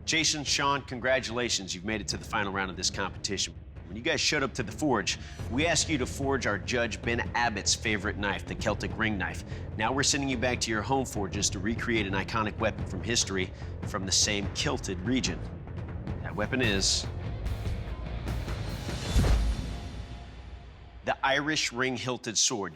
Jason, Sean, congratulations. You've made it to the final round of this competition. When you guys showed up to the forge, we asked you to forge our judge Ben Abbott's favorite knife, the Celtic ring knife. Now we're sending you back to your home forges to recreate an iconic weapon from history from the same kilted region. That weapon is the Irish Ring Hilted Sword.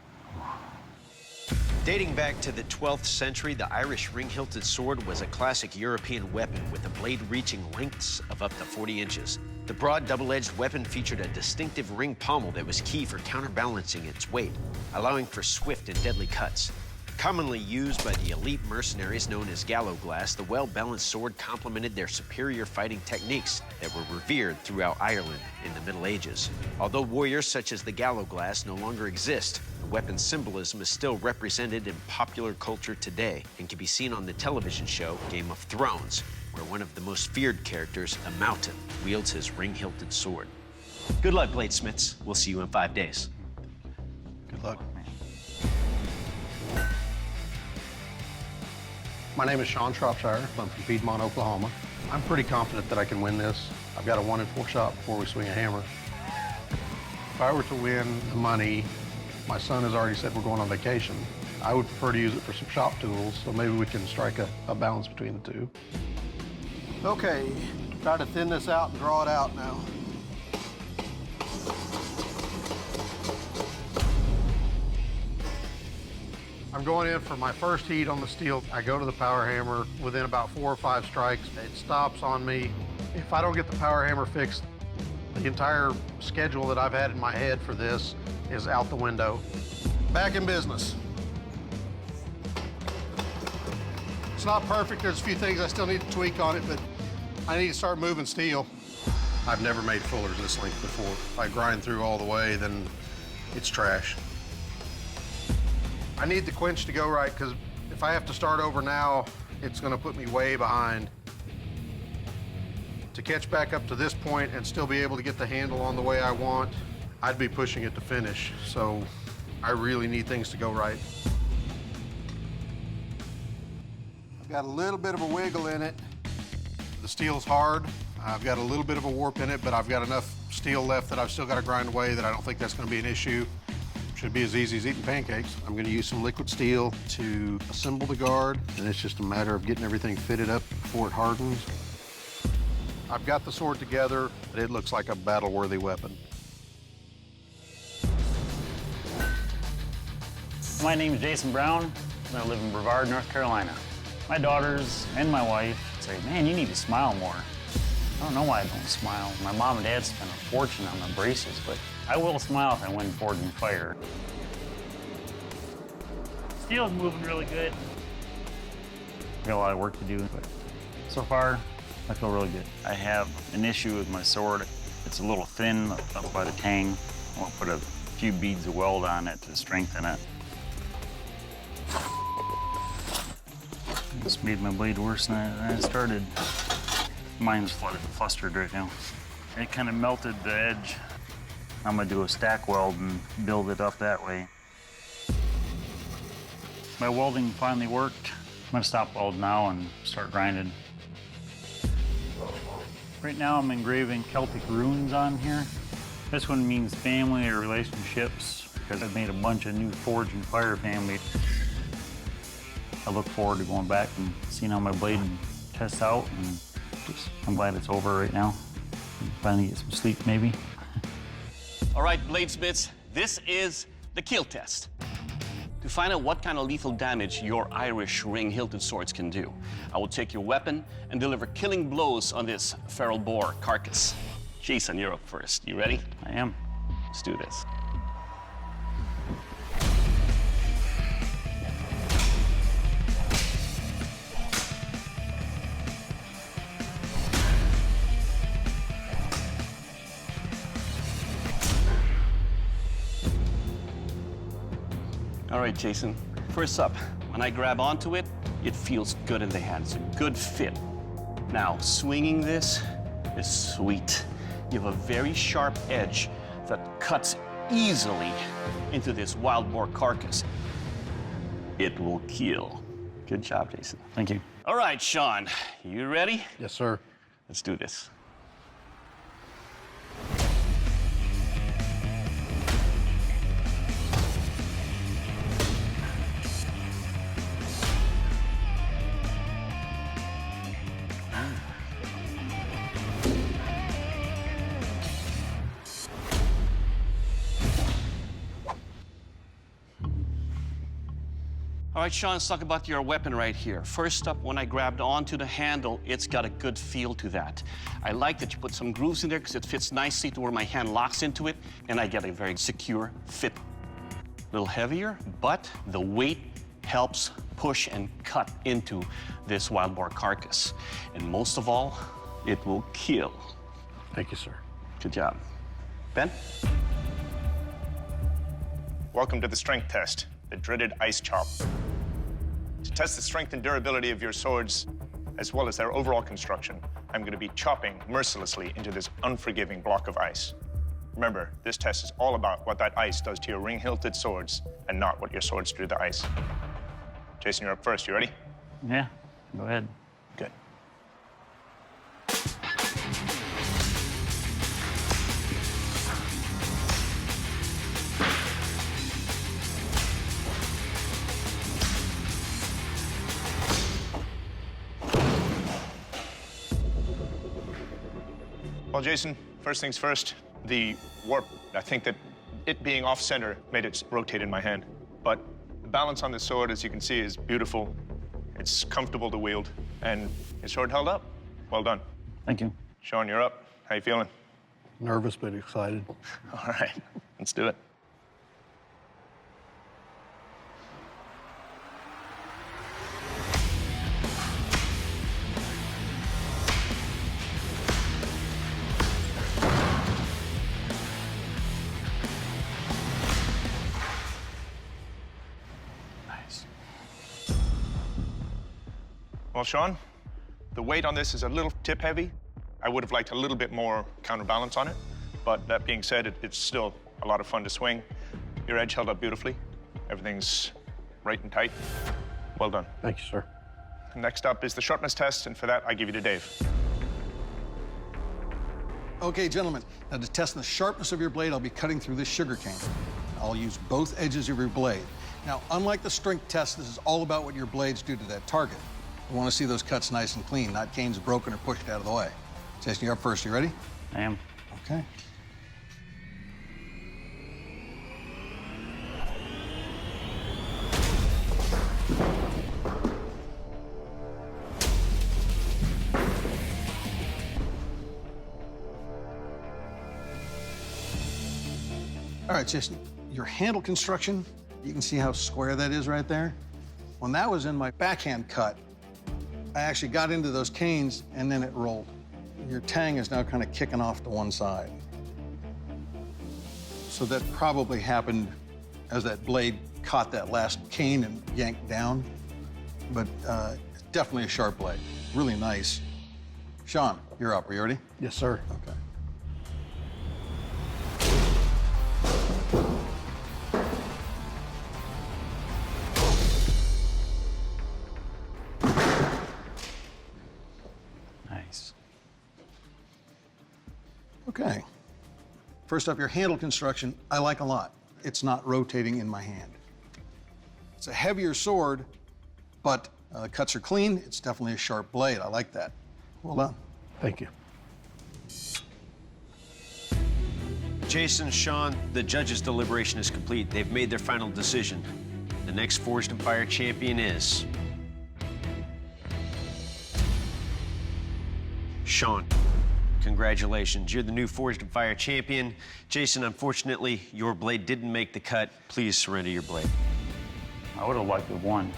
Dating back to the 12th century, the Irish Ring Hilted Sword was a classic European weapon with a blade reaching lengths of up to 40 inches. The broad double-edged weapon featured a distinctive ring pommel that was key for counterbalancing its weight, allowing for swift and deadly cuts. Commonly used by the elite mercenaries known as gallows glass, the well-balanced sword complemented their superior fighting techniques that were revered throughout Ireland in the Middle Ages. Although warriors such as the gallows glass no longer exist, the weapon's symbolism is still represented in popular culture today and can be seen on the television show Game of Thrones, where one of the most feared characters, a mountain, wields his ring-hilted sword. Good luck, bladesmiths. We'll see you in 5 days. Good luck. My name is Sean Shropshire. I'm from Piedmont, Oklahoma. I'm pretty confident that I can win this. I've got a 1 in 4 shot before we swing a hammer. If I were to win the money, my son has already said we're going on vacation. I would prefer to use it for some shop tools, so maybe we can strike a balance between the two. Okay, try to thin this out and draw it out now. I'm going in for my first heat on the steel. I go to the power hammer within about 4 or 5 strikes. It stops on me. If I don't get the power hammer fixed, the entire schedule that I've had in my head for this is out the window. Back in business. It's not perfect. There's a few things I still need to tweak on it, but I need to start moving steel. I've never made fullers this length before. If I grind through all the way, then it's trash. I need the quench to go right, because if I have to start over now, it's gonna put me way behind. To catch back up to this point and still be able to get the handle on the way I want, I'd be pushing it to finish. So I really need things to go right. I've got a little bit of a wiggle in it. The steel's hard. I've got a little bit of a warp in it, but I've got enough steel left that I've still got to grind away that I don't think that's gonna be an issue. Should be as easy as eating pancakes. I'm gonna use some liquid steel to assemble the guard, and it's just a matter of getting everything fitted up before it hardens. I've got the sword together, but it looks like a battle-worthy weapon. My name is Jason Brown, and I live in Brevard, North Carolina. My daughters and my wife say, man, you need to smile more. I don't know why I don't smile. My mom and dad spent a fortune on the braces, but I will smile if I win forging fire. Steel's moving really good. Got a lot of work to do, but so far, I feel really good. I have an issue with my sword. It's a little thin up by the tang. I'll put a few beads of weld on it to strengthen it. This made my blade worse than I started. Mine's flustered right now. It kind of melted the edge. I'm gonna do a stack weld and build it up that way. My welding finally worked. I'm gonna stop weld now and start grinding. Right now I'm engraving Celtic runes on here. This one means family or relationships because I've made a bunch of new forge and fire family. I look forward to going back and seeing how my blade tests out, and I'm glad it's over right now. Finally get some sleep maybe. All right, bladesmiths, this is the kill test. To find out what kind of lethal damage your Irish Ring Hilted Swords can do, I will take your weapon and deliver killing blows on this feral boar carcass. Jason, you're up first. You ready? I am. Let's do this. All right, Jason, first up, when I grab onto it, it feels good in the hand. It's a good fit. Now, swinging this is sweet. You have a very sharp edge that cuts easily into this wild boar carcass. It will kill. Good job, Jason. Thank you. All right, Sean, you ready? Yes, sir. Let's do this. All right, Sean, let's talk about your weapon right here. First up, when I grabbed onto the handle, it's got a good feel to that. I like that you put some grooves in there because it fits nicely to where my hand locks into it, and I get a very secure fit. A little heavier, but the weight helps push and cut into this wild boar carcass. And most of all, it will kill. Thank you, sir. Good job. Ben? Welcome to the strength test, the dreaded ice chop. To test the strength and durability of your swords, as well as their overall construction, I'm going to be chopping mercilessly into this unforgiving block of ice. Remember, this test is all about what that ice does to your ring-hilted swords and not what your swords do to the ice. Jason, you're up first. You ready? Yeah, go ahead. Good. Well, Jason, first things first, the warp, I think that it being off-center made it rotate in my hand. But the balance on the sword, as you can see, is beautiful. It's comfortable to wield, and your sword held up. Well done. Thank you. Sean, you're up. How you feeling? Nervous but excited. All right, let's do it. Nice. Well, Sean, the weight on this is a little tip heavy. I would have liked a little bit more counterbalance on it, but that being said, it's still a lot of fun to swing. Your edge held up beautifully. Everything's right and tight. Well done. Thank you, sir. Next up is the sharpness test, and for that, I give you to Dave. Okay, gentlemen, now to test the sharpness of your blade, I'll be cutting through this sugar cane. I'll use both edges of your blade. Now, unlike the strength test, this is all about what your blades do to that target. We want to see those cuts nice and clean, not canes broken or pushed out of the way. Jason, you're up first. You ready? I am. Okay. All right, Jason, your handle construction, you can see how square that is right there. When that was in my backhand cut, I actually got into those canes and then it rolled. Your tang is now kind of kicking off to one side. So that probably happened as that blade caught that last cane and yanked down. But definitely a sharp blade, really nice. Sean, you're up. Are you ready? Yes, sir. Okay. Nice. Okay. First up, your handle construction, I like a lot. It's not rotating in my hand. It's a heavier sword, but cuts are clean. It's definitely a sharp blade. I like that. Well done. Thank you. Jason, Sean, the judges' deliberation is complete. They've made their final decision. The next Forged in Fire champion is Sean. Congratulations, you're the new Forged in Fire champion. Jason, unfortunately, your blade didn't make the cut. Please surrender your blade. I would have liked to have won.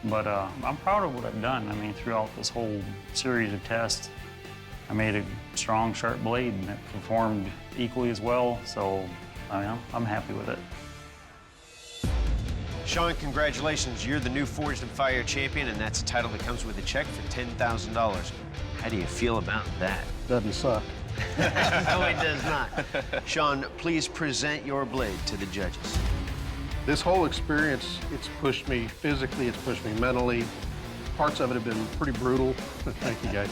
But I'm proud of what I've done. I mean, throughout this whole series of tests, I made a strong, sharp blade, and it performed equally as well. So, I'm happy with it. Sean, congratulations. You're the new Forged in Fire champion, and that's a title that comes with a check for $10,000. How do you feel about that? Doesn't suck. No, it does not. Sean, please present your blade to the judges. This whole experience, it's pushed me physically, it's pushed me mentally. Parts of it have been pretty brutal. Thank you, guys.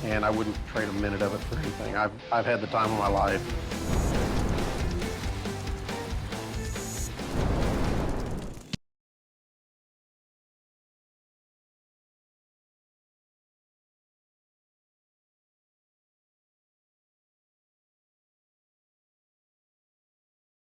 And I wouldn't trade a minute of it for anything. I've had the time of my life.